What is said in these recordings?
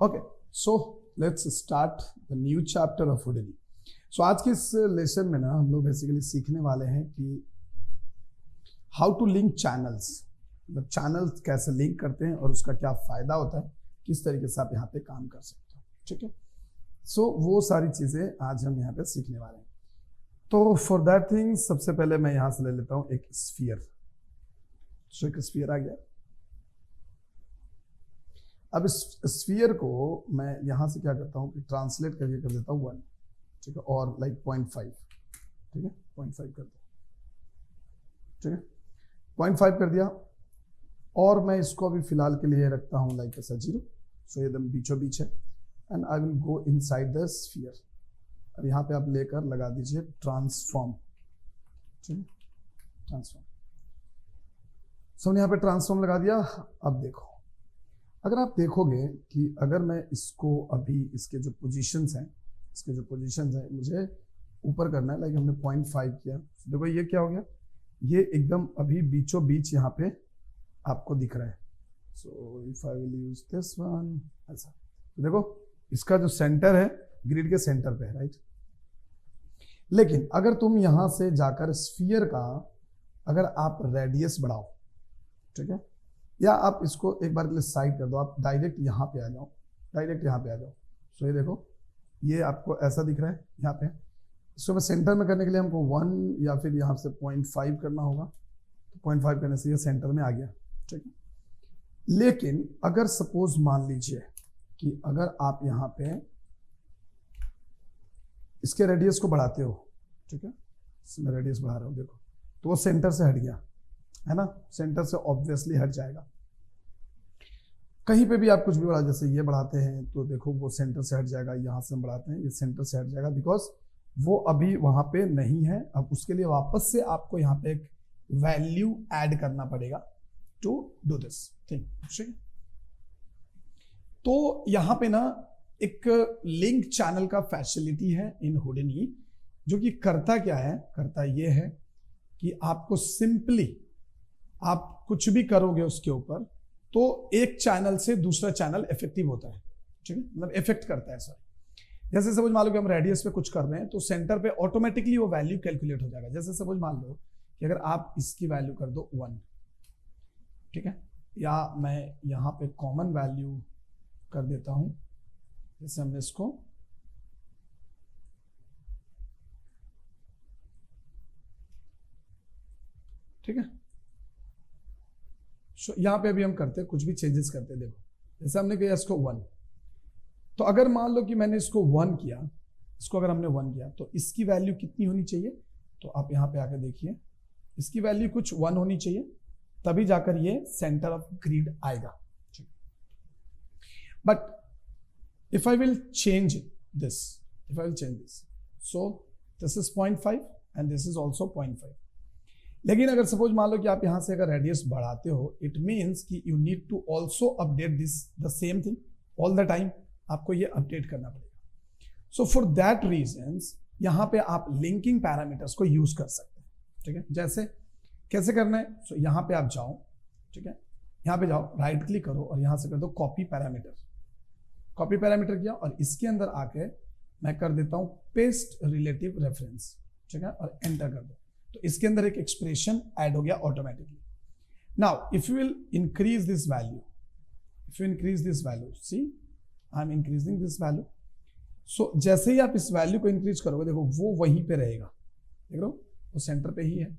Okay, so let's start the new chapter of Houdini. सो आज के इस लेसन में ना हम लोग बेसिकली सीखने वाले हैं कि हाउ टू लिंक चैनल्स, मतलब चैनल्स कैसे लिंक करते हैं और उसका क्या फायदा होता है, किस तरीके से आप यहाँ पे काम कर सकते हो। ठीक है, सो वो सारी चीजें आज हम यहाँ पे सीखने वाले हैं। तो फॉर दैट थिंग सबसे पहले मैं यहाँ से ले लेता हूँ एक स्फीयर। सो एक स्फीयर आ गया। अब इस स्फीयर को मैं यहाँ से क्या करता हूँ कि ट्रांसलेट करके कर देता हूँ 1, ठीक है, और लाइक 0.5, ठीक है, 0.5 कर दो, ठीक है, 0.5 कर दिया। और मैं इसको अभी फिलहाल के लिए रखता हूँ लाइक ऐसा 0। सो एकदम बीचों बीच है and I will go inside the sphere. अब यहाँ पे आप लेकर लगा दीजिए ट्रांसफॉर्म, ठीक है, ट्रांसफॉर्म। सो यहाँ पे ट्रांसफॉर्म लगा दिया। अब देखो, अगर आप देखोगे कि अगर मैं इसको अभी इसके जो पोजीशंस हैं मुझे ऊपर करना है, लाइक हमने 0.5 किया। देखो ये क्या हो गया, ये एकदम अभी बीचों बीच यहाँ पे आपको दिख रहा है। सो if I will use this one, ऐसा देखो इसका जो सेंटर है ग्रिड के सेंटर पे है, राइट। लेकिन अगर तुम यहां से जाकर स्फीयर का अगर आप रेडियस बढ़ाओ, ठीक है, या आप इसको एक बार के लिए साइड कर दो, आप डायरेक्ट यहाँ पे आ जाओ, डायरेक्ट यहाँ पे आ जाओ। सो ये देखो, ये आपको ऐसा दिख रहा है यहाँ पे। इसको मैं सेंटर में करने के लिए हमको 1 या फिर यहाँ से 0.5 करना होगा। तो 0.5 करने से ये सेंटर में आ गया, ठीक है। लेकिन अगर सपोज मान लीजिए कि अगर आप यहाँ पे इसके रेडियस को बढ़ाते हो, ठीक है, इसमें रेडियस बढ़ा रहा हूँ, देखो तो वो सेंटर से हट गया है ना, सेंटर से ऑब्वियसली हट जाएगा। कहीं पे भी आप कुछ भी बढ़ा, जैसे ये बढ़ाते हैं तो देखो वो सेंटर से हट जाएगा, यहाँ से हम बढ़ाते हैं ये सेंटर से हट जाएगा, बिकॉज वो अभी वहां पे नहीं है। अब उसके लिए वापस से आपको यहाँ पे एक वैल्यू ऐड करना पड़ेगा टू डू दिस थिंग, ठीक। तो यहाँ पे ना एक लिंक चैनल का फैसिलिटी है इन हुडिनी, जो कि करता क्या है, करता ये है कि आपको सिंपली आप कुछ भी करोगे उसके ऊपर तो एक चैनल से दूसरा चैनल इफेक्टिव होता है, ठीक है, मतलब इफेक्ट करता है। सॉरी, जैसे सपोज मान लो कि हम रेडियस पे कुछ कर रहे हैं तो सेंटर पे ऑटोमेटिकली वो वैल्यू कैलकुलेट हो जाएगा। जैसे सपोज मान लो कि अगर आप इसकी वैल्यू कर दो 1, ठीक है, या मैं यहाँ पे कॉमन वैल्यू कर देता हूं, जैसे हमने इसको ठीक है। यहां पे अभी हम करते हैं कुछ भी चेंजेस करते हैं। देखो जैसे हमने किया इसको 1, तो अगर मान लो कि मैंने इसको 1 किया, इसको अगर हमने 1 किया तो इसकी वैल्यू कितनी होनी चाहिए, तो आप यहां पे आकर देखिए इसकी वैल्यू कुछ 1 होनी चाहिए, तभी जाकर ये सेंटर ऑफ ग्रिड आएगा। But if I will change this, so this is 0.5 and this is also 0.5. लेकिन अगर सपोज मान लो कि आप यहां से अगर रेडियस बढ़ाते हो, इट मीन्स कि you need to also update this the same thing all the time, आपको ये अपडेट करना पड़ेगा। सो फॉर दैट रीजंस यहां पे आप लिंकिंग पैरामीटर्स को यूज कर सकते हैं, ठीक है। जैसे कैसे करना है, सो यहां पे आप जाओ, ठीक है, यहां पे जाओ, राइट क्लिक करो और यहां से कर दो कॉपी पैरामीटर। कॉपी पैरामीटर किया और इसके अंदर आके मैं कर देता हूं पेस्ट रिलेटिव रेफरेंस, ठीक है, और एंटर कर दो। तो इसके अंदर एक एक्सप्रेशन ऐड हो गया automatically. Now if you will increase this value, see I am increasing this value. So जैसे ही आप इस वैल्यू को इंक्रीज करोगे, देखो वो वहीं पे रहेगा, देख लो वो सेंटर पे ही है,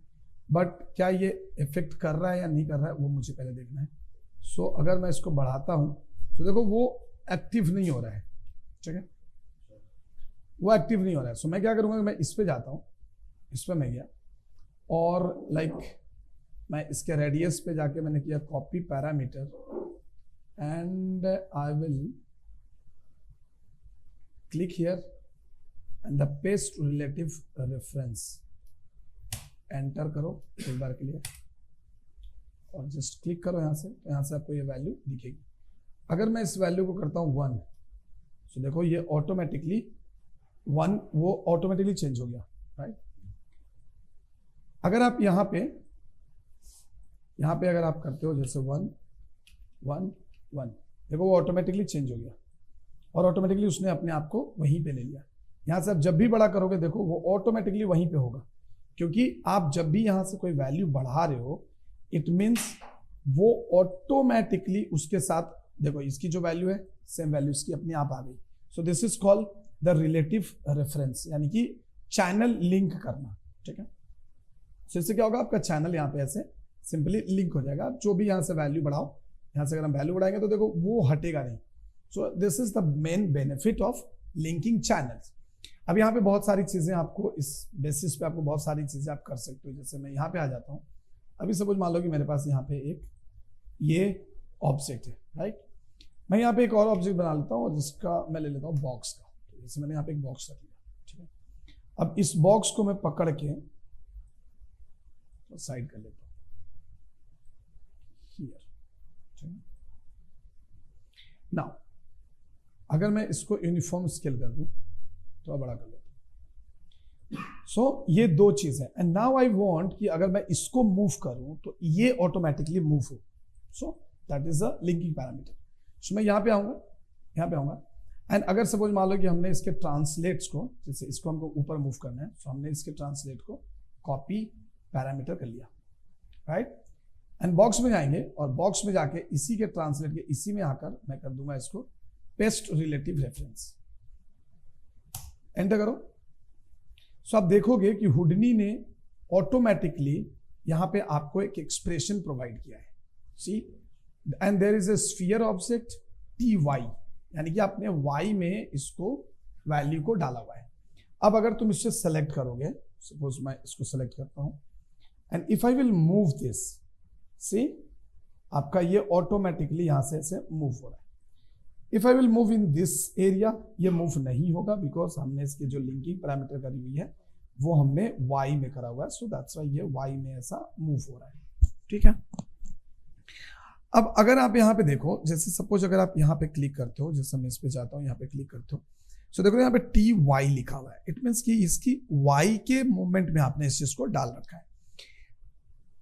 बट क्या ये इफेक्ट कर रहा है या नहीं कर रहा है वो मुझे पहले देखना है। सो अगर मैं इसको बढ़ाता हूं तो देखो वो एक्टिव नहीं हो रहा है, ठीक है, वो एक्टिव नहीं हो रहा है। सो मैं क्या करूंगा, मैं इस पे जाता हूं, इस पे मैं गया और लाइक मैं इसके रेडियस पे जाके मैंने किया copy parameter and I will click here and the paste relative reference, enter करो एक बार के लिए और जस्ट क्लिक करो यहां से, तो यहां से आपको ये वैल्यू दिखेगी। अगर मैं इस वैल्यू को करता हूं 1, तो देखो ये ऑटोमेटिकली 1 वो ऑटोमेटिकली चेंज हो गया, राइट। अगर आप यहाँ पे अगर आप करते हो जैसे 1 1 1, देखो वो ऑटोमेटिकली चेंज हो गया। और ऑटोमेटिकली उसने अपने आप को वहीं पे ले लिया। यहाँ से आप जब भी बड़ा करोगे देखो वो ऑटोमेटिकली वहीं पे होगा, क्योंकि आप जब भी यहाँ से कोई वैल्यू बढ़ा रहे हो इट मीन्स वो ऑटोमेटिकली उसके साथ, देखो इसकी जो वैल्यू है सेम वैल्यू इसकी अपने आप आ गई। सो this is called the relative reference, यानी कि चैनल लिंक करना। ठीक है, so इससे क्या होगा, आपका चैनल यहाँ पे ऐसे सिंपली लिंक हो जाएगा। आप जो भी यहाँ से वैल्यू बढ़ाओ, यहाँ से अगर हम वैल्यू बढ़ाएंगे तो देखो वो हटेगा नहीं। सो this is the main benefit of linking channels. अब यहाँ पे बहुत सारी चीजें आपको इस बेसिस पे आपको बहुत सारी चीजें आप कर सकते हो। जैसे मैं यहाँ पे आ जाता हूँ, अभी सपोज मान लो कि मेरे पास यहाँ पे एक ये ऑब्जेक्ट है, राइट। मैं यहाँ पे एक और ऑब्जेक्ट बना लेता हूँ और जिसका मैं ले लेता हूँ बॉक्स का। तो जैसे मैंने यहाँ पे एक बॉक्स रख लिया, ठीक है। अब इस बॉक्स को मैं पकड़ के साइड कर लेता हूँ हियर, ठीक है। नाउ अगर मैं इसको यूनिफॉर्म स्केल कर दूं तो बड़ा कर लेता हूं। सो ये दो चीज है। एंड नाउ आई वांट कि अगर मैं इसको मूव करूं तो ये ऑटोमेटिकली मूव हो। So that is a linking parameter. So मैं यहाँ पे आऊंगा एंड अगर सपोज मान लो कि हमने इसके ट्रांसलेट्स को, जैसे इसको हमको ऊपर मूव करना है, सो हमने इसके ट्रांसलेट को कॉपी पैरामीटर कर लिया, राइट। एंड बॉक्स में जाएंगे और बॉक्स में जाके इसी के ट्रांसलेट के इसी में आकर मैं कर दूंगा इसको पेस्ट रिलेटिव रेफरेंस। एंटर करो। सो आप देखोगे कि हुडनी ने ऑटोमेटिकली यहां पे आपको एक एक्सप्रेशन प्रोवाइड किया है। See, and there is a sphere object T Y, यानी कि आपने वाई में इसको वैल्यू को डाला हुआ है। अब अगर तुम इससे सेलेक्ट करोगे, सपोज मैं इसको सेलेक्ट करता हूं and if I will move this, see आपका ये ऑटोमेटिकली यहां से ऐसे मूव हो रहा है। If I will move in this area, ये मूव नहीं होगा बिकॉज हमने इसके जो लिंकिंग पैरामीटर करी हुई है वो हमने y में करा हुआ है। सो दैट्स व्हाई ये y में ऐसा मूव हो रहा है, ठीक है। अब अगर आप यहाँ पे देखो, जैसे सपोज अगर आप यहाँ पे क्लिक करते हो, जैसे मैं इस पे जाता हूँ, यहाँ पे क्लिक करते हो, सो देखो यहाँ पे टी वाई लिखा हुआ है। इट मीन्स कि इसकी y के मूवमेंट में आपने इस चीज को डाल रखा है।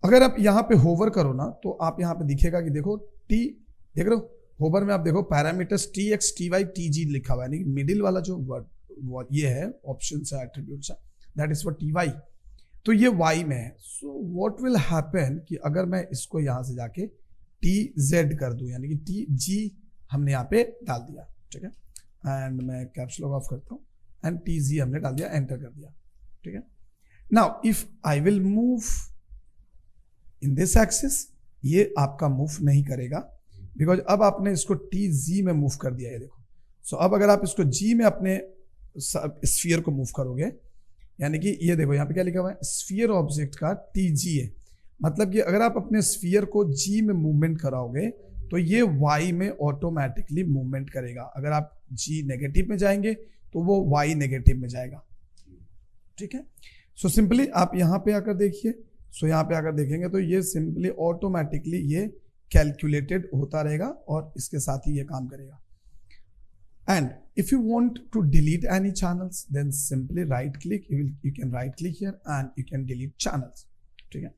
अगर आप यहाँ पे होवर करो ना तो आप यहाँ पे दिखेगा कि देखो टी, देख रहे हो होवर में, आप देखो parameters T X T Y T G लिखा हुआ है, यानी मिडिल वाला जो वर्ड ये है ऑप्शन है एट्रीब्यूट्स है, that is for T Y. तो ये वाई में है। सो व्हाट विल हैपन कि अगर मैं इसको यहाँ से जाके टी जेड कर दूं, यानी कि टी जी हमने यहाँ पे डाल दिया, ठीक है। एंड मैं कैप्स लॉक ऑफ करता हूँ एंड टी जी हमने डाल दिया, एंटर कर दिया, ठीक है। Now if I will move in this axis, ये आपका मूव नहीं करेगा बिकॉज अब आपने इसको टी जी में मूव कर दिया है, देखो। सो अब अगर आप इसको जी में अपने स्फीयर को मूव करोगे, यानी कि ये देखो यहाँ पे क्या लिखा हुआ है, स्फीयर ऑब्जेक्ट का टी जी है, मतलब कि अगर आप अपने स्फीयर को जी में मूवमेंट कराओगे तो ये वाई में ऑटोमेटिकली मूवमेंट करेगा। अगर आप जी नेगेटिव में जाएंगे तो वो वाई नेगेटिव में जाएगा, ठीक है। सो सिंपली आप यहाँ पे आकर देखिए, सो यहाँ पे आकर देखेंगे तो ये सिंपली ऑटोमेटिकली ये कैलकुलेटेड होता रहेगा और इसके साथ ही ये काम करेगा। And if you want to delete any channels, then simply right click. You can right click here and you can delete channels. Okay.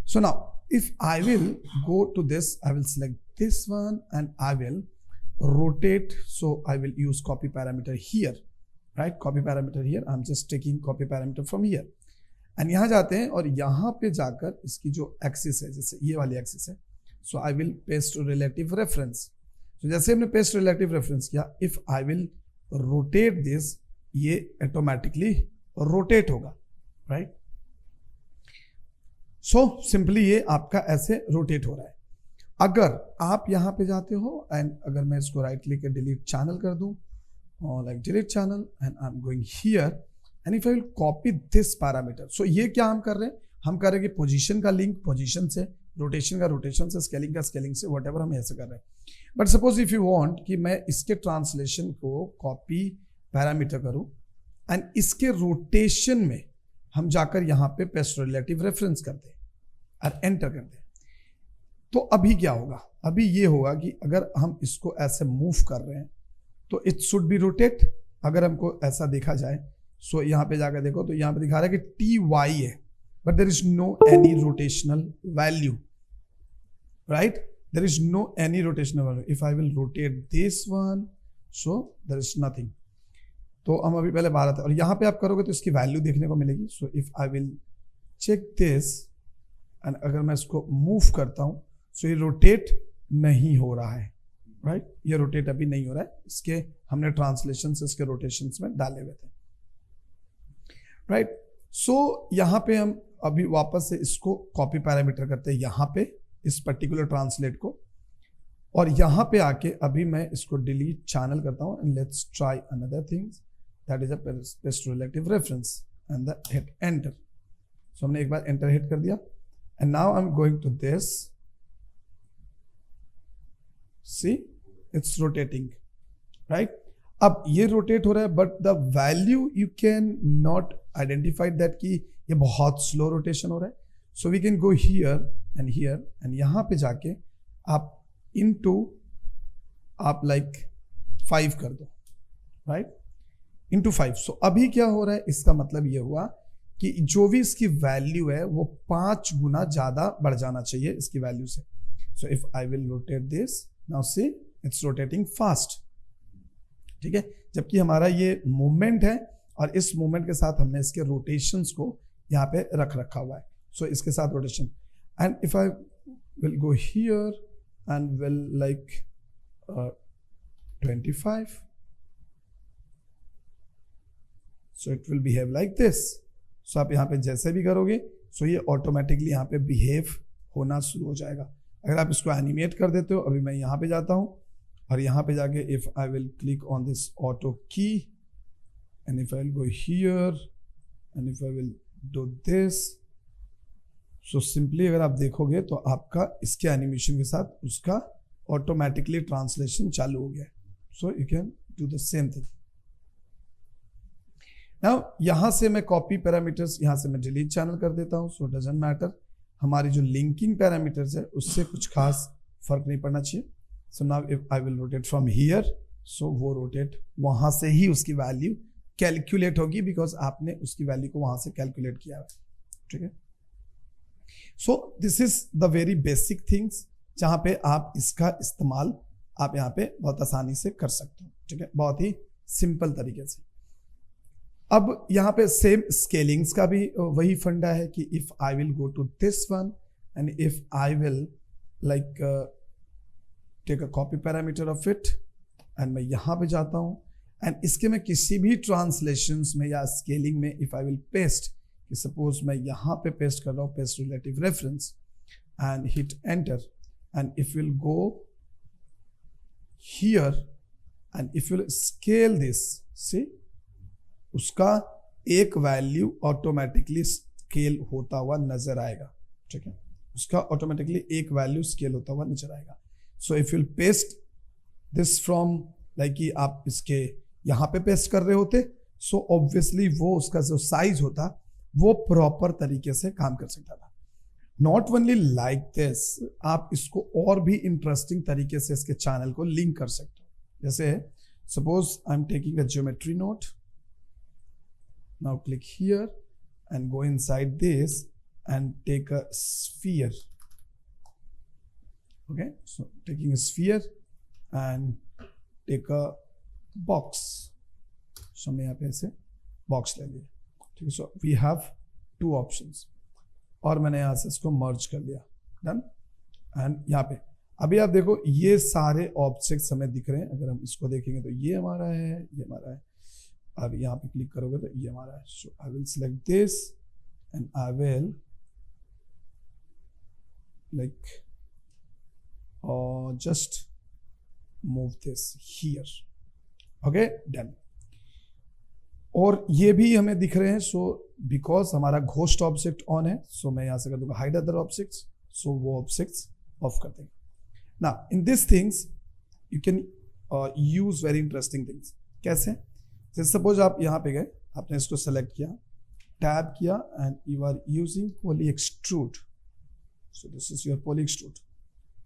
So now, if I will go to this, I will select this one and I will rotate. So I will use copy parameter here, right? Copy parameter here. I'm just taking copy parameter from here. And यहाँ जाते हैं और यहाँ पे जाकर इसकी जो axis है, जैसे ये वाली axis है, so I will paste relative reference. तो जैसे हमने पेस्ट रिलेटिव रेफरेंस किया, if I will rotate this, ये ऑटोमेटिकली रोटेट होगा, राइट। सो सिंपली ये आपका ऐसे रोटेट हो रहा है। अगर आप यहां पे जाते हो एंड अगर मैं इसको राइट क्लिक कर डिलीट चैनल कर दूं और like delete channel and I am going here and if I will copy this parameter, so ये क्या हम कर रहे हैं, हम कर रहे हैं कि पोजीशन का लिंक पोजीशन से, रोटेशन का रोटेशन से, स्केलिंग का स्केलिंग से, व्हाटएवर हम ऐसे कर रहे हैं। But suppose if you want कि मैं इसके ट्रांसलेशन को कॉपी पैरामीटर करूं एंड इसके रोटेशन में हम जाकर यहां पे पेस्ट रिलेटिव रेफरेंस कर दें और एंटर कर दें, तो अभी क्या होगा, अभी ये होगा कि अगर हम इसको ऐसे मूव कर रहे हैं तो इट शुड बी रोटेट। अगर हमको ऐसा देखा जाए, सो यहां पे जाकर देखो तो यहां पे दिखा रहा है कि टी वाई है, but there is no any rotational value, right? There is no any rotational value. If I will rotate this one, so there is nothing. तो हम अभी पहले बाहर आते हैं और यहाँ पे आप करोगे तो इसकी वैल्यू देखने को मिलेगी। So if I will check this and अगर मैं इसको मूव करता हूँ, सो ये रोटेट नहीं हो रहा है, राइट, ये रोटेट अभी नहीं हो रहा है, इसके हमने ट्रांसलेशन से इसके रोटेशंस में डाले हुए थे, राइट। सो यहाँ पे हम अभी वापस से इसको कॉपी पैरामीटर करते हैं यहाँ पे इस पर्टिकुलर ट्रांसलेट को, और यहाँ पे आके अभी मैं इसको डिलीट चैनल करता हूँ and let's try another things that is a paste relative reference and the hit enter. So हमने एक बार एंटर हिट कर दिया and now I am going to this, see it's rotating, right. अब ये rotate हो रहा है but the value you can not identify that कि ये बहुत स्लो रोटेशन हो रहा है। So we can go here and यहाँ पे जाके आप इनटू आप लाइक 5 कर दो, राइट, इनटू 5। सो अभी क्या हो रहा है, इसका मतलब ये हुआ कि जो भी इसकी वैल्यू है वो 5 गुना ज्यादा बढ़ जाना चाहिए इसकी वैल्यू से। सो if I will rotate this now see it's rotating fast, ठीक है, जबकि हमारा ये मूवमेंट है और इस मूवमेंट के साथ हमने इसके रोटेशंस को यहाँ पे रख रखा हुआ है। सो इसके साथ rotation and if I will go here and will like 25, so it will behave like this। so आप यहाँ पे जैसे भी करोगे so ये ऑटोमेटिकली यहाँ पे बिहेव होना शुरू हो जाएगा। अगर आप इसको एनिमेट कर देते हो, अभी मैं यहाँ पे जाता हूँ और यहाँ पे जाके if I will click on this auto key and if I will go here and if I will do this, so simply अगर आप देखोगे तो आपका इसके एनिमेशन के साथ उसका ऑटोमेटिकली ट्रांसलेशन चालू हो गया है। सो you can do the same thing. Now यहां से मैं कॉपी पैरामीटर्स यहां से मैं डिलीट चैनल कर देता हूं। सो डजंट मैटर, हमारी जो लिंकिंग पैरामीटर्स है उससे कुछ खास फर्क नहीं पड़ना चाहिए। So now if I will rotate from here, so वो रोटेट वहां से ही उसकी वैल्यू कैलकुलेट होगी बिकॉज आपने उसकी वैल्यू को वहां से कैलकुलेट किया है, ठीक है। सो this is the very basic things जहां पे आप इसका इस्तेमाल आप यहाँ पे बहुत आसानी से कर सकते हो, ठीक है, बहुत ही सिंपल तरीके से। अब यहाँ पे सेम स्केलिंग्स का भी वही फंडा है कि if I will go to this one and if I will like take a copy parameter of it and मैं यहाँ पे जाता हूँ एंड इसके मैं किसी भी ट्रांसलेशंस में या स्केलिंग में इफ आई विल पेस्ट, कि सपोज मैं यहाँ पे पेस्ट कर रहा हूँ paste relative reference and hit enter and if will go here and if will scale this, see उसका एक वैल्यू ऑटोमेटिकली स्केल होता हुआ नजर आएगा, ठीक है, उसका ऑटोमेटिकली एक वैल्यू स्केल होता हुआ नजर आएगा। So if will paste this from like कि आप इसके यहाँ पे पेस्ट कर रहे होते, सो ऑब्वियसली वो उसका जो साइज होता वो प्रॉपर तरीके से काम कर सकता था। नॉट ओनली लाइक दिस, आप इसको और भी इंटरेस्टिंग तरीके से इसके चैनल को लिंक कर सकते हो। जैसे suppose I am taking a geometry node, now click here and go inside this and take a sphere, okay, so taking a sphere and take a box, so मैं यहाँ पे ऐसे बॉक्स ले लिया, ठीक है। सो वी हैव 2 ऑप्शंस और मैंने यहाँ से इसको मर्ज कर लिया, डन। एंड यहाँ पे अभी आप देखो ये सारे ऑब्जेक्ट्स हमें दिख रहे हैं। अगर हम इसको देखेंगे तो ये हमारा है, ये हमारा है। अब यहाँ पे क्लिक करोगे तो ये हमारा है। So I will select this and I will like just move this here, okay, done. और ये भी हमें दिख रहे हैं। सो बिकॉज हमारा घोस्ट ऑब्जेक्ट ऑन है, सो मैं यहां से कर दूंगा हाइड अदर ऑब्जेक्ट्स, सो वो ऑब्जेक्ट्स ऑफ कर देंगे। ना in this things you can use very interesting things. कैसे? जैसे सपोज आप यहाँ पे गए, आपने इसको सेलेक्ट किया, टैब किया and you are using poly extrude, so this is your poly extrude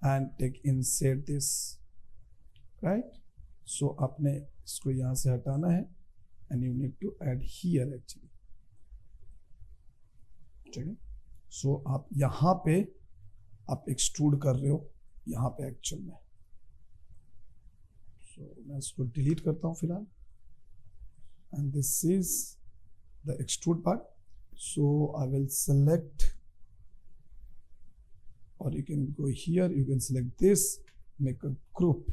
and take insert this, right. So आपने इसको यहाँ से हटाना है and you need to add here actually, ठीक है। सो आप यहाँ पे आप एक्सट्रूड कर रहे हो यहाँ पे एक्चुअल में, सो मैं इसको डिलीट करता हूँ फिलहाल, and this is the extrude part. So I will select, or you can go here, you can select this, make a group,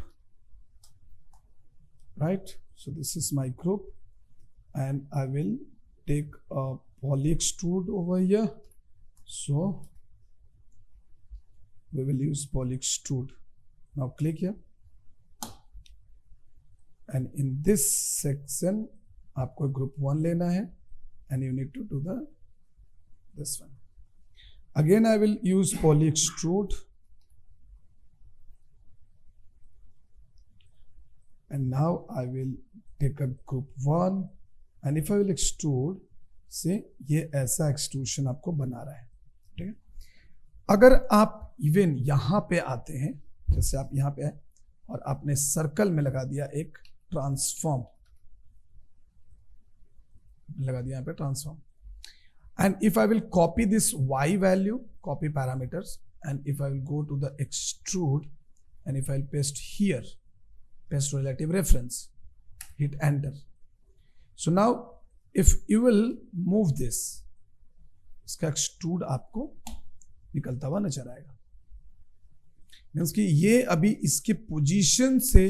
right? So this is my group, and I will take a poly extrude over here. So we will use poly extrude. Now click here, and in this section आपको group 1 लेना है, and you need to do this one. Again, I will use poly extrude, and now I will take up group 1, and if I will extrude, से ये ऐसा extrusion आपको बना रहा है. ठीक है. अगर आप इवन यहाँ पे आते हैं, जैसे आप यहाँ पे आए और आपने सर्कल में लगा दिया एक ट्रांसफॉर्म, लगा दिया यहाँ पे transform, and if I will copy this y value, copy parameters, and if I will go to the extrude, and if I will paste here, paste relative reference, hit enter. So now if you will move this, इसका extrude आपको निकलता हुआ नजर आएगा. Means कि ये अभी इसके पोजीशन से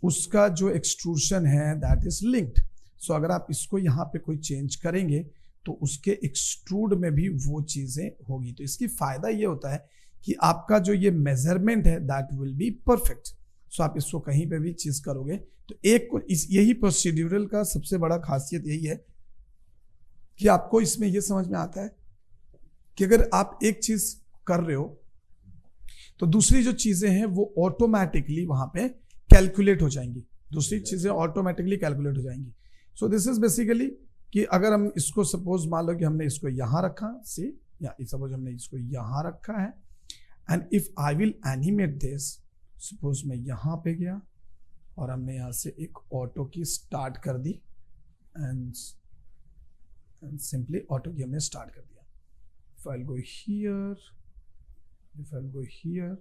उसका जो एक्सट्रूशन है that is linked. So अगर आप इसको यहाँ पे कोई चेंज करेंगे तो उसके एक्सट्रूड में भी वो चीजें होगी. तो इसकी फायदा ये होता है कि आपका जो ये मेजरमेंट है दैट विल बी परफेक्ट. सो आप इसको कहीं पे भी चीज करोगे तो यही प्रोसीड्यूरल का सबसे बड़ा खासियत यही है कि आपको इसमें ये समझ में आता है कि अगर आप एक चीज कर रहे हो तो दूसरी जो चीजें हैं वो ऑटोमेटिकली वहां पे कैलकुलेट हो जाएंगी, दूसरी चीजें ऑटोमेटिकली कैलकुलेट हो जाएंगी. सो दिस इज बेसिकली कि अगर हम इसको सपोज मान लो कि हमने इसको यहां रखा, सी, या सपोज हमने इसको यहां रखा है, and if I will animate this, suppose मैं यहां पे गया और हमने यहां से एक ऑटो की स्टार्ट कर दी, एंड सिंपली ऑटो की हमने स्टार्ट कर दिया. If I will go here, if I will go here,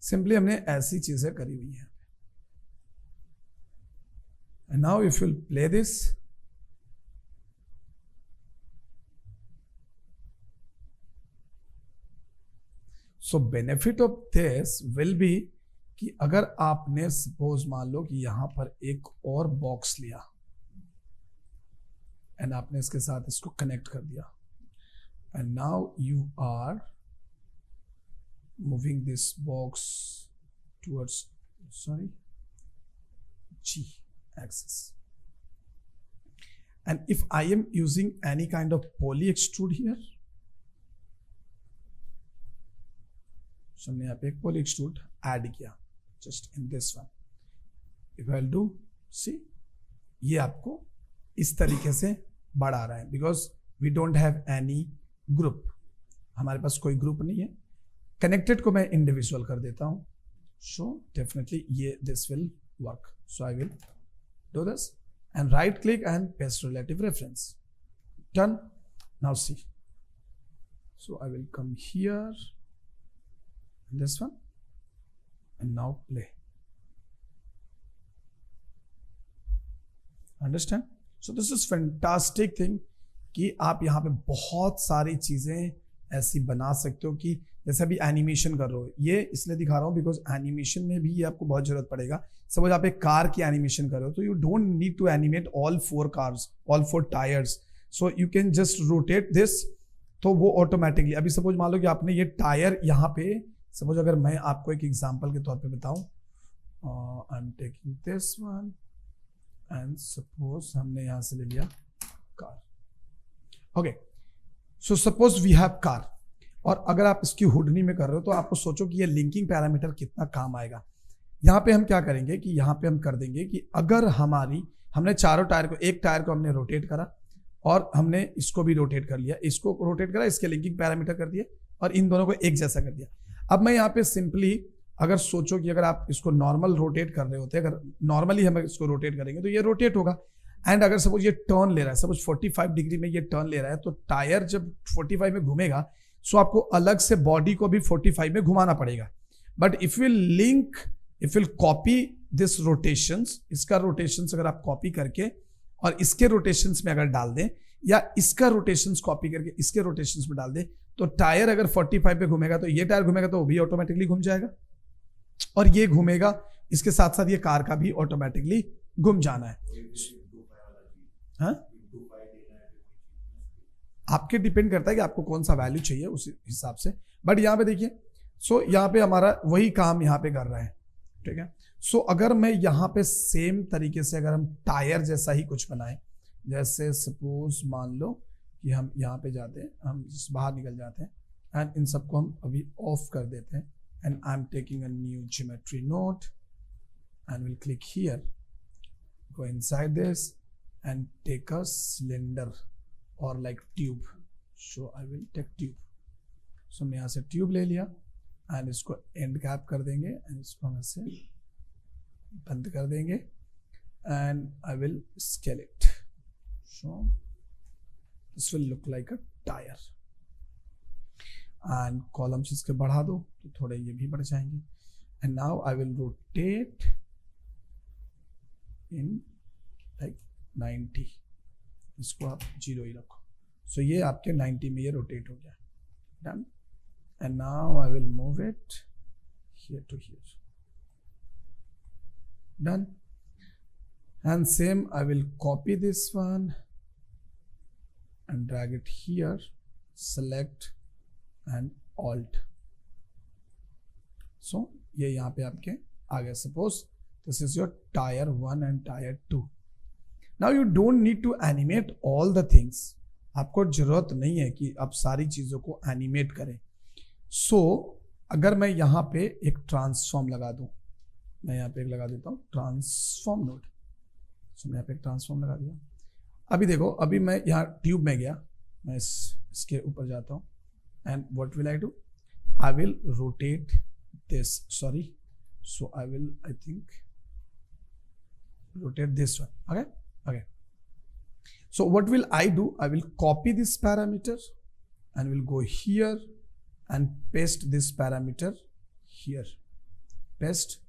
simply हमने ऐसी चीजें करी हुई हैं. And now if you play this, so benefit of this will be कि अगर आपने सपोज मान लो कि यहां पर एक और बॉक्स लिया एंड आपने इसके साथ इसको कनेक्ट कर दिया, and now you are moving this box towards G axis, and if I am using any kind of poly extrude here, so हमने यहाँ पे एक poly extrude add किया just in this one. If I'll do, see, ये आपको इस तरीके से बढ़ा रहा है because we don't have any group, हमारे पास कोई ग्रुप नहीं है. कनेक्टेड को मैं इंडिविजुअल कर देता हूं, सो डेफिनेटली ये this will work. So I will do this and right click and paste relative reference, done. Now see, so I will come here, this one, and now play. Understand? So this is fantastic thing कि आप यहाँ पे बहुत सारी चीजें ऐसी बना सकते हो कि जैसे अभी एनिमेशन कर रहे हो, ये इसलिए दिखा रहा हूँ बिकॉज एनिमेशन में भी ये आपको बहुत जरूरत पड़ेगा. सपोज आप एक कार की एनिमेशन कर रहे हो तो you don't need to animate all 4 cars, all 4 tyres, so you can just rotate this, तो वो ऑटोमेटिकली. अभी सपोज मान लो कि आपने ये टायर यहाँ पे, सपोज अगर मैं आपको एक एग्जाम्पल के तौर पे बताऊं, I am taking this one and suppose हमने यहाँ से ले लिया car. Okay, so suppose we have car, और अगर आप इसकी हुडनी में कर रहे हो तो आपको सोचो कि ये लिंकिंग पैरामीटर कितना काम आएगा. यहाँ पे हम क्या करेंगे कि यहाँ पे हम कर देंगे कि अगर हमने चारों टायर को, एक टायर को हमने रोटेट करा और हमने इसको भी रोटेट कर लिया, इसको रोटेट करा, इसके लिंकिंग पैरामीटर कर दिए और इन दोनों को एक जैसा कर दिया. अब मैं यहाँ पे सिंपली अगर सोचो कि अगर आप इसको नॉर्मल रोटेट कर रहे होते, अगर नॉर्मली हम इसको रोटेट करेंगे तो ये रोटेट होगा, एंड अगर सपोज ये टर्न ले रहा है, सपोज 45 डिग्री में ये टर्न ले रहा है, तो टायर जब 45 में घूमेगा, सो आपको अलग से बॉडी को भी 45 में घुमाना पड़ेगा. But if will copy this rotations, इसका रोटेशंस अगर आप कॉपी करके और इसके रोटेशंस में अगर डाल दें, या इसका रोटेशंस कॉपी करके इसके रोटेशंस में डाल दें, तो टायर अगर 45 पे घूमेगा तो ये टायर घूमेगा तो वो भी ऑटोमेटिकली घूम जाएगा, और ये घूमेगा, इसके साथ साथ ये कार का भी ऑटोमेटिकली घूम जाना है. हाँ, आपके डिपेंड करता है कि आपको कौन सा वैल्यू चाहिए उस हिसाब से. बट यहाँ पे देखिए, सो यहाँ पे हमारा वही काम यहाँ पे कर रहा है. ठीक है. सो अगर मैं यहाँ पे सेम तरीके से अगर हम टायर जैसा ही कुछ बनाए, जैसे सपोज मान लो कि हम यहाँ पे जाते हैं, हम बाहर निकल जाते हैं एंड इन सबको हम अभी ऑफ कर देते हैं, and I am taking a new geometry node and will click here, go inside this and take a cylinder और like tube. So I will take tube. So मैं यहाँ से ट्यूब ले लिया एंड इसको एंड कैप कर देंगे and इसको हम ऐसे बंद कर देंगे and I will scale it. So this will look like a tire. And columns इसके बढ़ा दो तो थोड़े ये भी बढ़ जाएंगे. And now I will rotate in like 90. इसको आप 0 ही रखो. So ये आपके 90 में ये रोटेट हो गया. Done. And now I will move it here to here. Done. And same I will copy this one and drag it here, select and alt. So ये यहाँ पे आपके आ गया. Suppose this is your tire 1 and tire 2. Now you don't need to animate all the things. आपको जरूरत नहीं है कि आप सारी चीजों को एनिमेट करें. So अगर मैं यहाँ पे एक ट्रांसफॉर्म लगा दूं, मैं यहाँ पे एक लगा देता हूँ ट्रांसफॉर्म नोड. So मैं यहाँ पे एक ट्रांसफॉर्म लगा दिया. अभी देखो, अभी मैं यहाँ ट्यूब में गया, मैं इसके ऊपर जाता हूँ and what will I do, I will rotate this, sorry, so I will I think rotate this one. Okay okay. So what will I do, I will copy this parameter and will go here and paste this parameter here, paste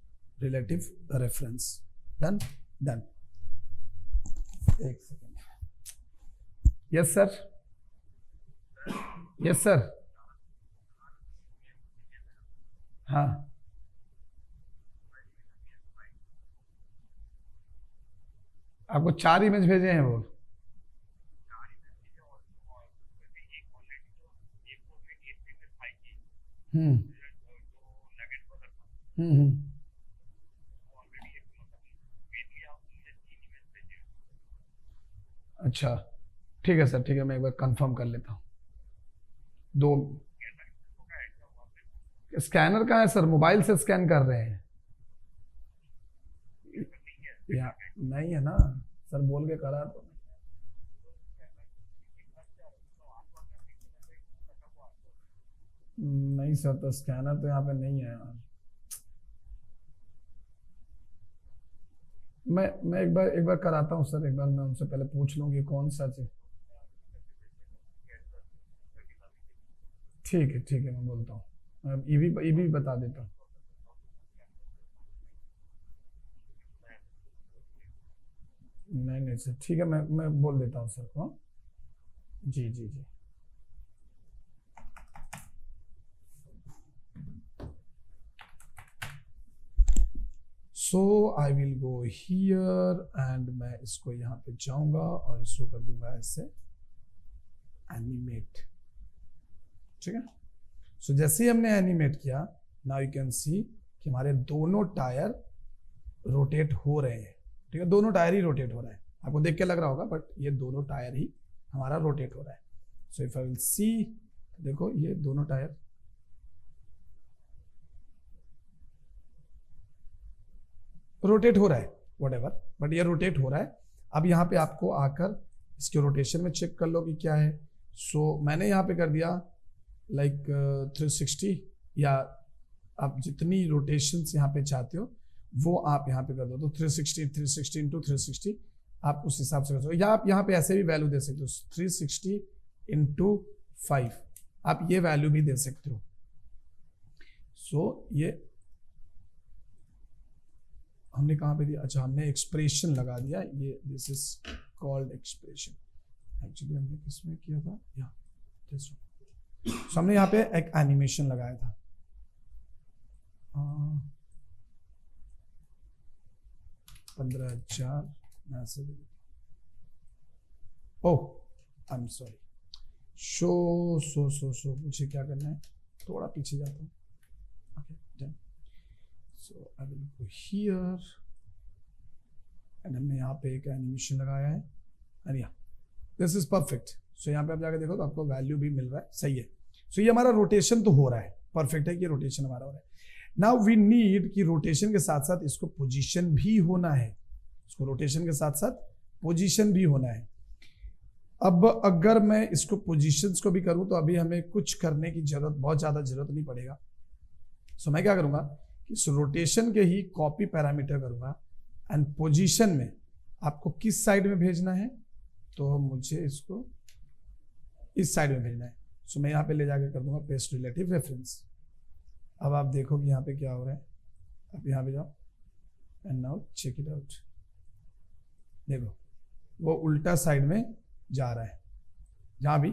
relative reference. Done done. एक second. Yes sir, yes sir. हाँ, आपको 4 image भेजे हैं वो. हम्म हम्म. अच्छा ठीक है sir, ठीक है, मैं एक बार कंफर्म कर लेता हूँ. 2 स्कैनर कहाँ है सर? मोबाइल से स्कैन कर रहे हैं या नहीं है ना सर? बोल के करा तो नहीं सर, तो स्कैनर तो यहाँ पे नहीं है यार. मैं एक बार कराता हूँ सर. एक बार मैं उनसे पहले पूछ लूँ कि कौन सा चाहिए. ठीक है, मैं बोलता हूँ. ये भी बता देता हूँ. नहीं सर, ठीक है, मैं बोल देता हूँ सर को. जी जी जी. So I will go here and मैं इसको यहाँ पे जाऊंगा और इसको कर दूंगा ऐसे एनिमेट. ठीक है. सो जैसे ही हमने एनिमेट किया, नाउ यू कैन सी कि हमारे दोनों टायर रोटेट हो रहे हैं. ठीक है, दोनों टायर ही रोटेट हो रहा है. आपको देख के लग रहा होगा बट ये दोनों टायर ही हमारा रोटेट हो रहा है. सो इफ आई विल सी, देखो ये दोनों टायर रोटेट हो रहा है, व्हाटएवर, बट ये रोटेट हो रहा है. अब यहाँ पे आपको आकर इसके रोटेशन में चेक कर लो कि क्या है. सो मैंने यहाँ पे कर दिया लाइक 360, या आप जितनी रोटेशंस यहाँ पे चाहते हो वो आप यहाँ पे कर दो. तो 360 इंटू 360 आप उस हिसाब से कर सकते हो, या आप यहाँ पे ऐसे भी वैल्यू दे सकते हो 360 इंटू 5, आप ये वैल्यू भी दे सकते हो। सो ये हमने कहाँ पे दिया, अच्छा हमने एक्सप्रेशन लगा दिया, ये this is called expression. Actually हमने किसमें किया था, या सो हमने यहाँ पे एक एनिमेशन लगाया था। 15,000 मैं ऐसे दे देता हूँ। ओह आई एम सॉरी, सो मुझे क्या करना है, थोड़ा पीछे जाता हूँ। Okay done, so I will go here and हमने यहाँ पे एक एनिमेशन लगाया है एंड या दिस इज परफेक्ट। सो यहाँ पे आप जाकर देखो तो आपको वैल्यू भी मिल रहा है, सही है। सो ये हमारा रोटेशन तो हो रहा है, परफेक्ट है कि रोटेशन हमारा हो रहा है। नाउ वी नीड कि रोटेशन के साथ साथ इसको पोजीशन भी होना है, इसको रोटेशन के साथ साथ पोजीशन भी होना है। अब अगर मैं इसको पोजीशंस को भी करूं तो अभी हमें कुछ करने की जरूरत, बहुत ज्यादा जरूरत नहीं पड़ेगा। सो मैं क्या करूंगा कि इस रोटेशन के ही कॉपी पैरामीटर करूंगा एंड पोजीशन में आपको किस साइड में भेजना है, तो मुझे इसको इस साइड में भेजना है। सो मैं यहाँ पे ले जाकर कर दूंगा पेस्ट रिलेटिव रेफरेंस। अब आप देखो कि यहाँ पे क्या हो रहा है, आप यहाँ पे जाओ and now check it out. देखो वो उल्टा साइड में जा रहा है, जहाँ भी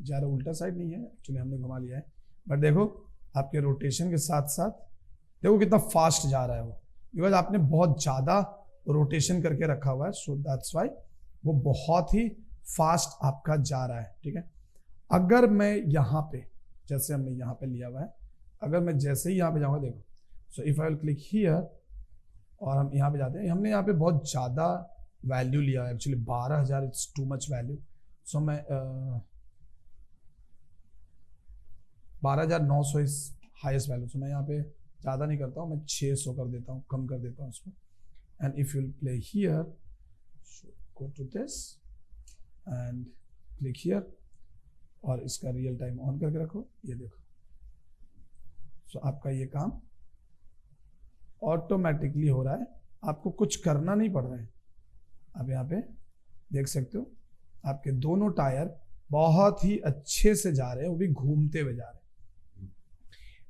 जा रहा है उल्टा साइड नहीं है, एक्चुअली हमने घुमा लिया है, बट देखो आपके रोटेशन के साथ साथ देखो कितना फास्ट जा रहा है वो, बिकॉज आपने बहुत ज़्यादा रोटेशन करके रखा हुआ है। सो दैट्स वाई वो बहुत ही फास्ट आपका जा रहा है, ठीक है। अगर मैं यहाँ पे, जैसे हमने यहाँ पे लिया हुआ है, अगर मैं जैसे ही यहाँ पे जाऊँगा, देखो सो if I will click here और हम यहाँ पे जाते हैं, हमने यहाँ पे बहुत ज़्यादा वैल्यू लिया है, actually 12,000 it's too much value. So मैं 12,900 इज हाईएस्ट वैल्यू। सो मैं यहाँ पे ज़्यादा नहीं करता हूँ, मैं 600 कर देता हूँ, कम कर देता हूँ उसको। And if you will play here, go to this and click here और इसका रियल टाइम ऑन करके रखो, ये देखो। सो आपका ये काम ऑटोमेटिकली हो रहा है, आपको कुछ करना नहीं पड़ रहा है। आप यहाँ पे देख सकते हो आपके दोनों टायर बहुत ही अच्छे से जा रहे हैं, वो भी घूमते हुए जा रहे हैं।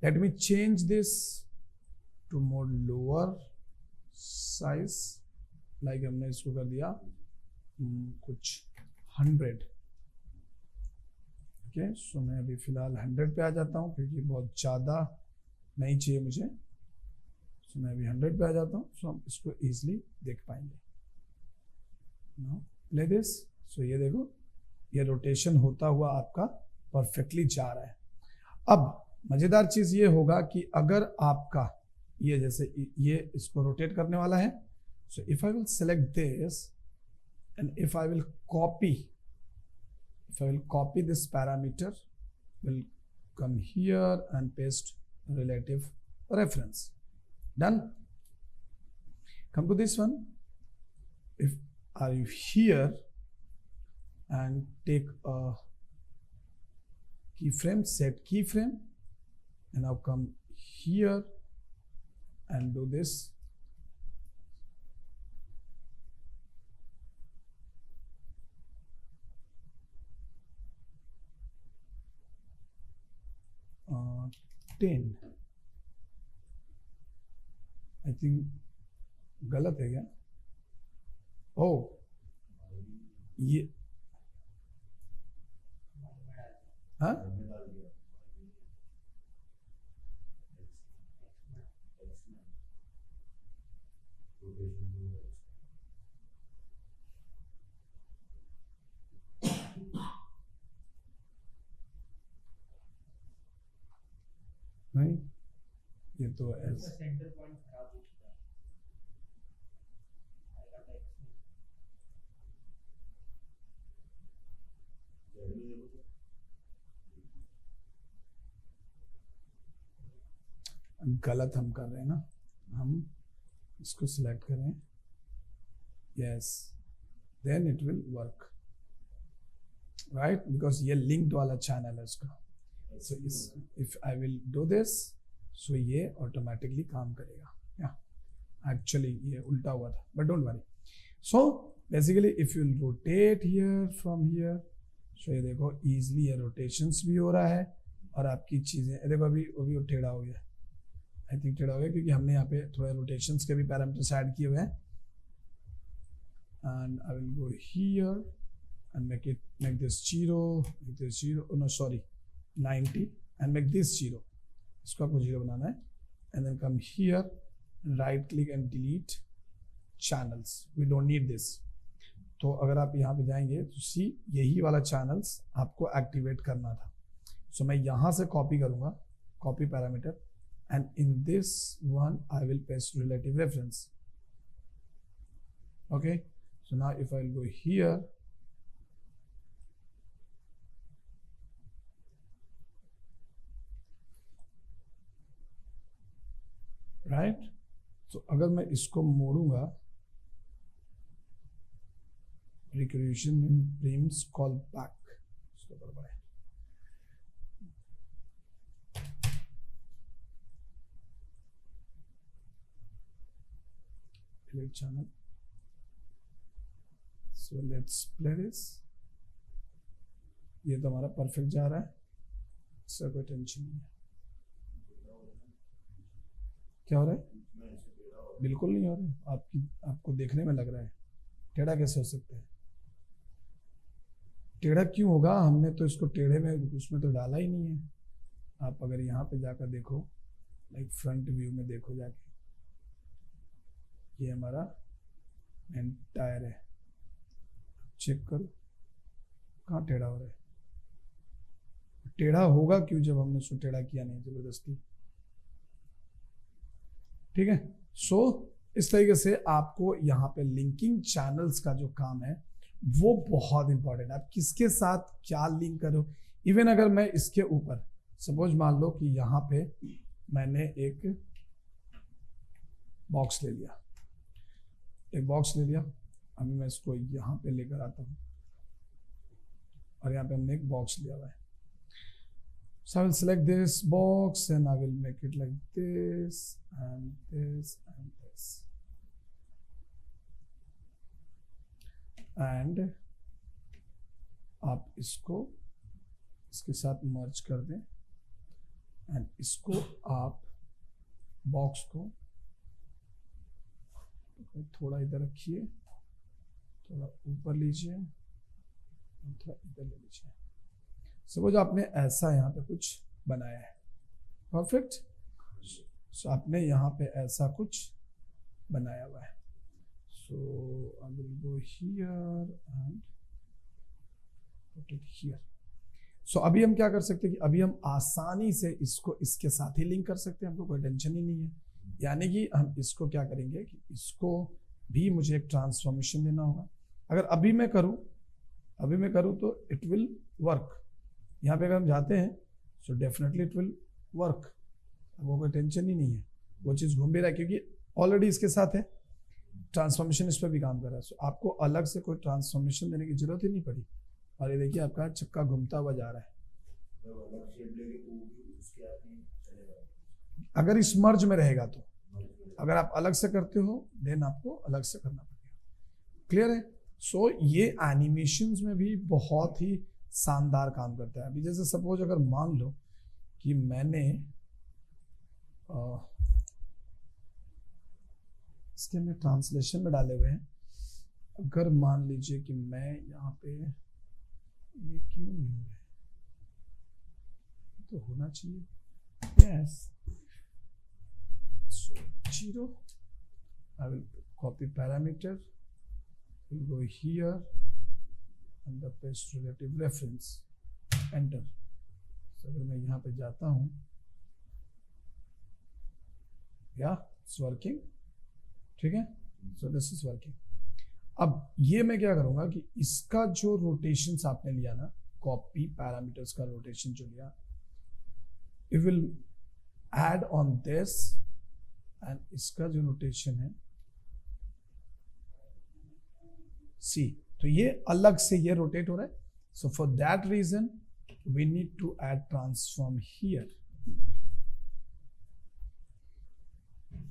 Let me change this to more lower size, like हमने इसको कर दिया कुछ 100। ओके, सो मैं अभी फिलहाल 100 पे आ जाता हूँ क्योंकि बहुत ज़्यादा नहीं चाहिए मुझे। सो मैं अभी 100 पे आ जाता हूँ, सो हम इसको ईजिली देख पाएंगे। Now play this. सो ये देखो ये रोटेशन होता हुआ आपका परफेक्टली जा रहा है। अब मजेदार चीज ये होगा कि अगर आपका ये जैसे ये इसको रोटेट करने वाला है, सो if I will select this and if I will copy this parameter, will come here and paste relative reference. Done. Come to this one. If are you here and take a keyframe, set keyframe, and now come here and do this. Uh, 10 I think गलत है क्या? ओ ये हाँ नहीं, ये तो centre point खराब हो चुका है। गलत हम कर रहे हैं ना, हम इसको सिलेक्ट करें, yes, then it will work right, because ये लिंक्ड वाला चैनल है उसका। So if I will do this, so ये ऑटोमेटिकली काम करेगा। या एक्चुअली ये उल्टा हुआ था, but don't worry. So basically if you rotate here from here, so ये देखो इजीली ये रोटेशंस भी हो रहा है और आपकी चीज़ें देखो अभी वो टेढ़ा हो गया, आई थिंक टेढ़ा हो गया क्योंकि हमने यहाँ पे थोड़े रोटेशंस के भी पैरामीटर्स ऐड किए हुए हैं. And I will go here and make this 0, oh no sorry 90 and make this 0, इसको आपको 0 बनाना है. And then come here, right click and delete channels, we don't need this. तो अगर आप यहाँ पे जाएंगे तो सी यही वाला चैनल्स आपको एक्टिवेट करना था. सो मैं यहाँ से कॉपी करूँगा, copy parameter, and in this one I will paste relative reference. Okay, so now if I will go here, right. तो अगर मैं इसको मोड़ूंगा, रिक्रिएशन इन प्रीम्स कॉल बैक, इसको बराबर है. Click channel, so let's play this. ये तो हमारा परफेक्ट जा रहा है, इसका कोई टेंशन नहीं है. क्या हो रहा है? बिल्कुल नहीं हो रहा है. आपको देखने में लग रहा है. टेढ़ा कैसे हो सकता है? टेढ़ा क्यों होगा? हमने तो इसको टेढ़े में उसमें तो डाला ही नहीं है. आप अगर यहाँ पे जाकर देखो, लाइक फ्रंट व्यू में देखो जाके, ये हमारा एंटायर है. चेक करो कहाँ टेढ़ा हो रहा है. टेढ़ा होगा क्यों जब हमने उसको टेढ़ा किया नहीं जबरदस्ती. ठीक है. सो इस तरीके से आपको यहाँ पे लिंकिंग चैनल्स का जो काम है वो बहुत इंपॉर्टेंट है. आप किसके साथ क्या लिंक करो. इवन अगर मैं इसके ऊपर सपोज मान लो कि यहाँ पे मैंने एक बॉक्स ले लिया, अभी मैं इसको यहाँ पे लेकर आता हूँ और यहाँ पे हमने एक बॉक्स लिया हुआ है. So I will select this box and I will make it like this and this and this. And आप इसको इसके साथ मर्ज कर दें एंड इसको आप बॉक्स को थोड़ा इधर रखिए, थोड़ा ऊपर लीजिए, थोड़ा इधर ले लीजिए. सपोज आपने ऐसा यहाँ पे कुछ बनाया है, परफेक्ट. सो आपने यहाँ पे ऐसा कुछ बनाया हुआ है. So I will go here and put it here. So अभी हम क्या कर सकते हैं कि अभी हम आसानी से इसको इसके साथ ही लिंक कर सकते हैं. हमको कोई टेंशन ही नहीं है. यानी कि हम इसको क्या करेंगे कि इसको भी मुझे एक ट्रांसफॉर्मेशन देना होगा. अगर अभी मैं करूँ तो इट विल वर्क. यहाँ पे अगर हम जाते हैं so definitely it will work. वो कोई टेंशन ही नहीं है, वो चीज़ घूम भी रहा है क्योंकि ऑलरेडी इसके साथ है. ट्रांसफॉर्मेशन इस पर भी काम कर रहा है. सो आपको अलग से कोई ट्रांसफॉर्मेशन देने की जरूरत ही नहीं पड़ी. और ये देखिए आपका चक्का घूमता हुआ जा रहा है. अगर इस मर्ज में रहेगा तो, अगर आप अलग से करते हो देन आपको अलग से करना पड़ेगा. क्लियर है. सो ये एनिमेशंस में भी बहुत ही शानदार काम करता है. अभी जैसे सपोज अगर मान लो कि मैंने इसके में ट्रांसलेशन में डाले हुए हैं. अगर मान लीजिए कि मैं यहाँ पे, ये क्यों नहीं हो रहा है, तो होना चाहिए. Yes, so 0, I will copy parameter, will go here and the paste relative reference, enter. So अगर मैं यहाँ पे जाता हूँ, it's working. ठीक है. So this is working. अब ये मैं क्या करूँगा कि इसका जो रोटेशंस आपने लिया ना, कॉपी पैरामीटर्स का रोटेशन जो लिया, it will add on this and इसका जो रोटेशन है C, तो ये अलग से ये रोटेट हो रहा है. So for that reason we need to add transform here.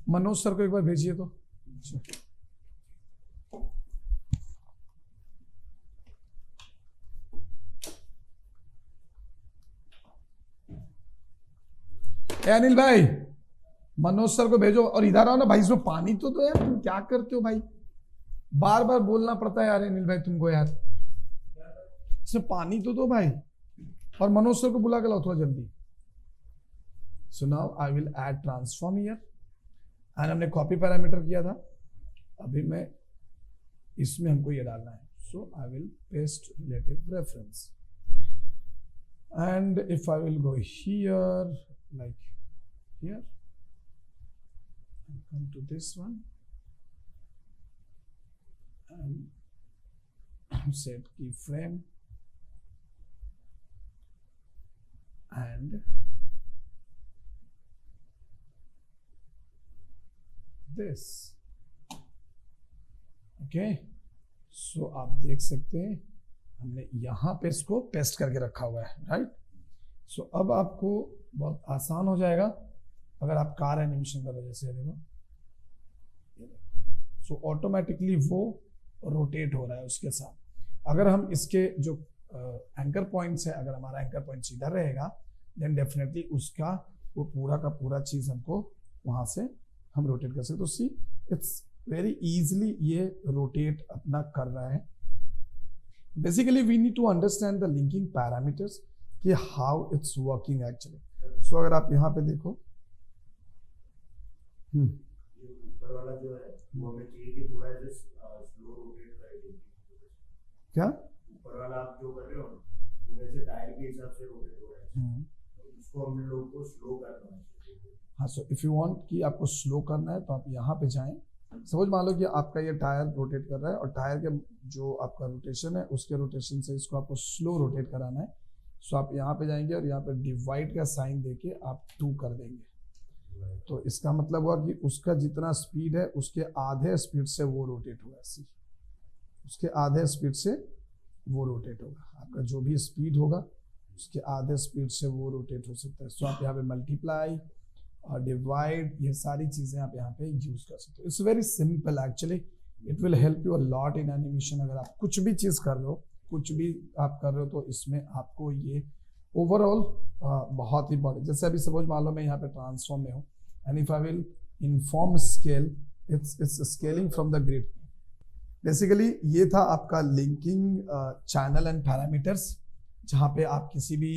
Manoj sir को एक बार भेजिए तो. ए अनिल भाई, मनोज सर को भेजो और इधर आओ ना भाई, इसमें पानी तो दो यार, तुम क्या करते हो भाई, बार बार बोलना पड़ता है यार अनिल भाई तुमको यार, इसमें पानी तो दो भाई, और मनोज सर को बुला के लाओ थोड़ा जल्दी। So now I will add transform here and हमने कॉपी पैरामीटर किया था, अभी मैं इसमें हमको ये डालना है, so I will paste relative reference and if I will go here like here, come to this one and set keyframe and this, okay, so आप देख सकते हैं हमने यहां पे इसको पेस्ट करके रखा हुआ है, राइट। सो अब आपको बहुत आसान हो जाएगा अगर आप कार एनिमेशन कर रहे हो, जैसे देखो, सो ऑटोमेटिकली वो रोटेट हो रहा है उसके साथ। अगर हम इसके जो एंकर पॉइंट्स है, अगर हमारा एंकर पॉइंट सीधा रहेगा देन डेफिनेटली उसका वो पूरा का पूरा चीज हमको वहां से हम रोटेट कर सकते। तो सी इट्स वेरी इजीली ये रोटेट अपना कर रहा है। Basically we need to understand the linking parameters कि how it's working actually. So अगर आप यहाँ पे देखो, ऊपर वाला जो है वो हमें चाहिए कि थोड़ा ऐसे स्लो रोटेट करे। क्या ऊपर वाला आप जो कर रहे हो वो वैसे टायर के हिसाब से रोटेट हो रहा है, तो उसको हम लोग को स्लो करना है। हाँ, सो इफ यू वांट कि आपको स्लो करना है तो आप यहाँ पे जाएं। सपोज मान लो कि आपका ये टायर रोटेट कर रहा है और टायर के जो आपका रोटेशन है उसके रोटेशन से इसको आपको स्लो रोटेट कराना है। सो आप यहाँ पे जाएंगे और यहाँ पे डिवाइड का साइन देके आप 2 कर देंगे, तो इसका मतलब हुआ कि उसका जितना स्पीड है उसके आधे स्पीड से वो रोटेट होगा, सी उसके आधे स्पीड से वो रोटेट होगा। आपका जो भी स्पीड होगा उसके आधे स्पीड से वो रोटेट हो सकता है। सो आप यहाँ पे मल्टीप्लाई और डिवाइड, ये सारी चीजें आप यहाँ पे यूज कर सकते हो। It's very simple actually, it will help you a lot in animation. अगर आप कुछ भी चीज कर रहे हो, कुछ भी आप कर रहे हो, तो इसमें आपको ये ओवरऑल बहुत ही इंपॉर्टेंट। जैसे अभी सपोज मान लो मैं यहाँ पे ट्रांसफॉर्म में हूँ and if I will inform scale, it's scaling from the grid. Basically ये था आपका लिंकिंग चैनल एंड पैरामीटर्स, जहाँ पे आप किसी भी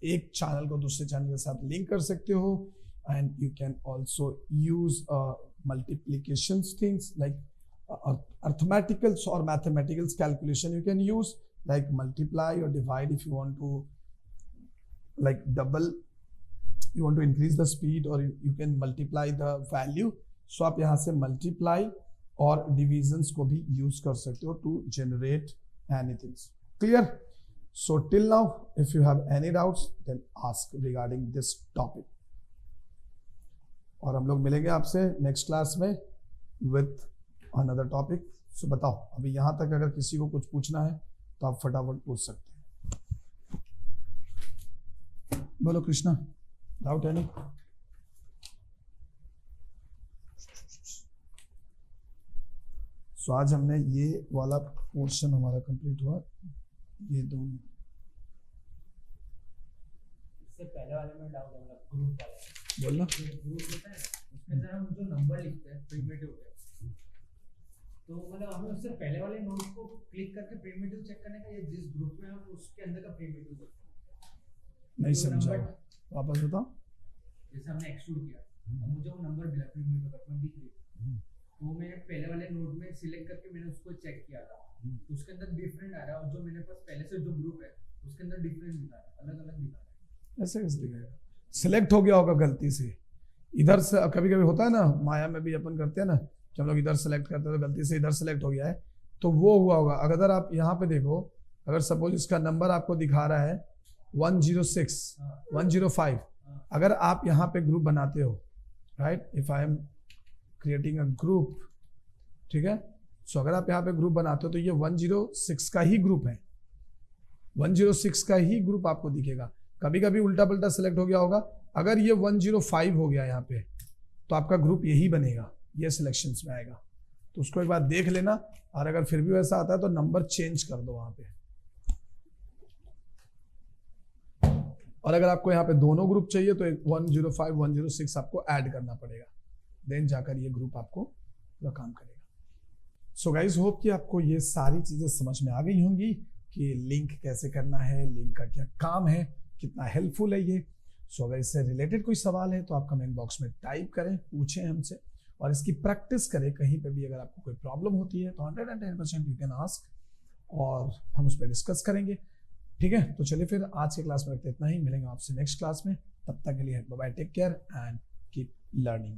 एक चैनल को दूसरे चैनल के साथ लिंक कर सकते हो and you can also use multiplication things like arithmeticals or mathematicals calculation you can use, like multiply or divide if you want to like double, you want to increase the speed, or you can multiply the value. So आप यहाँ से multiply और divisions को भी use कर सकते हो to generate anything. Clear? So till now if you have any doubts then ask regarding this topic. और हम लोग मिलेंगे आपसे नेक्स्ट क्लास में विथ अनदर टॉपिक। सो बताओ, अभी यहाँ तक अगर किसी को कुछ पूछना है तो आप फटाफट पूछ सकते हैं। बोलो कृष्णा, डाउट एनी? सो आज हमने ये वाला पोर्शन हमारा कंप्लीट हुआ, ये दोनों। इससे पहले वाले में डाउट है, ग्रुप वाला बोलना। ग्रुप होता है उसके अंदर हम जो नंबर लिखते हैं प्रिमिटिव पे, तो मतलब हमें उससे पहले वाले नोड को क्लिक करके प्रिमिटिव चेक करने का, या जिस ग्रुप में हम उसके अंदर का प्रिमिटिव चेक करना है। नहीं समझा, वापस बताओ। जैसे हमने एक्सट्रूड किया, अब मुझे वो नंबर मिला प्रिमिटिव का 23, तो मैंने पहले वाले नोड में सिलेक्ट करके मैंने उसको चेक किया था, तो उसके अंदर डिफरेंट आ रहा है, और जो मेरे पास पहले से जो ग्रुप है उसके अंदर डिफरेंट दिखा रहा है, अलग अलग दिखा रहा है। ऐसे कैसे दिखेगा? सिलेक्ट हो गया होगा गलती से इधर से। कभी कभी होता है ना, माया में भी अपन करते हैं ना कि हम लोग इधर सेलेक्ट करते हैं तो गलती से इधर सेलेक्ट हो गया है, तो वो हुआ होगा। अगर आप यहाँ पे देखो, अगर सपोज इसका नंबर आपको दिखा रहा है 106 105, अगर आप यहाँ पे ग्रुप बनाते हो, right, if I am creating a group, ठीक है, सो अगर आप यहाँ पे ग्रुप बनाते हो तो ये 106 का ही ग्रुप है, 106 का ही ग्रुप आपको दिखेगा। कभी कभी उल्टा पल्टा सेलेक्ट हो गया होगा, अगर ये 105 हो गया यहाँ पे तो आपका ग्रुप यही बनेगा, ये सिलेक्शंस में आएगा। तो उसको एक बार देख लेना, और अगर फिर भी वैसा आता है तो नंबर चेंज कर दो वहां पे। और अगर आपको यहाँ पे दोनों ग्रुप चाहिए तो एक 105 106 आपको ऐड करना पड़ेगा, देन जाकर ये ग्रुप आपको पूरा काम करेगा। सो गाइज होप कि आपको ये सारी चीजें समझ में आ गई होंगी कि लिंक कैसे करना है, लिंक का क्या काम है, कितना हेल्पफुल है ये। सो अगर इससे रिलेटेड कोई सवाल है तो आप कमेंट बॉक्स में टाइप करें, पूछें हमसे, और इसकी प्रैक्टिस करें। कहीं पे भी अगर आपको कोई प्रॉब्लम होती है तो 110% यू कैन आस्क, और हम उस पर डिस्कस करेंगे। ठीक है, तो चलिए फिर आज के क्लास में रखते इतना ही, मिलेंगे आपसे नेक्स्ट क्लास में। तब तक के लिए bye bye, take care and keep learning.